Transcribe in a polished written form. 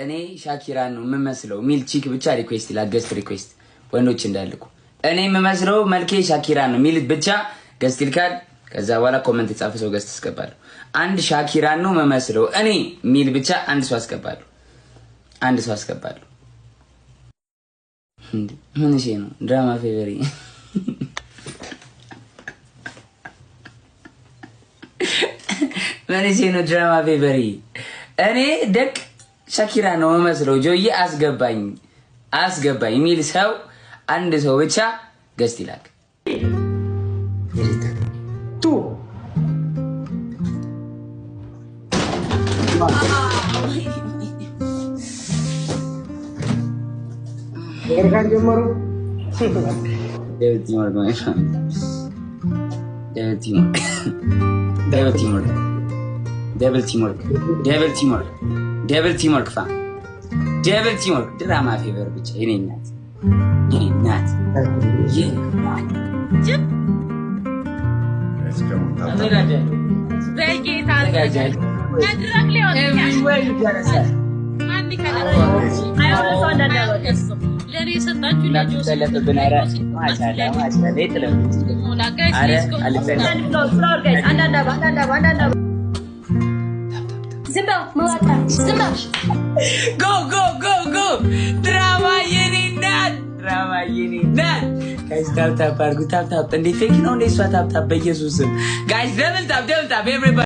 እኔ ሻኪራን ነው የምመስለው ሚል ቺክ ብቻ ሪኩዌስት ላገስት ሪኩዌስት ወንዶች እንዳልኩ እኔ የምመስለው መልኬ ሻኪራን ነው ሚል ብቻ ገስት ይልካል። ከዛ በኋላ ኮሜንት የጻፈ ሰው ገስት አስገባለሁ። አንድ ሻኪራን ነው የምመስለው እኔ ሚል ብቻ አንድ ሰው አስገባለሁ። ምን እሺ ነው ድራማ ፌቨሪ ምን እሺ ነው ድራማ ፌቨሪ እኔ ደቅ ሻኪራ ነው የምመስለው ጆዬ አስገባኝ ሚል ሰው አንድ ሰው ብቻ ገስት ይላክ። ቱ Kan jemur. David Timur fa. David Timur ድራማ ፌቨር ብቻ የኔ እናት Go drama yeni nat guys tap tap እንዴ ፌክ ነው እንዴ እሷ tap tap በኢየሱስ guys double tap everybody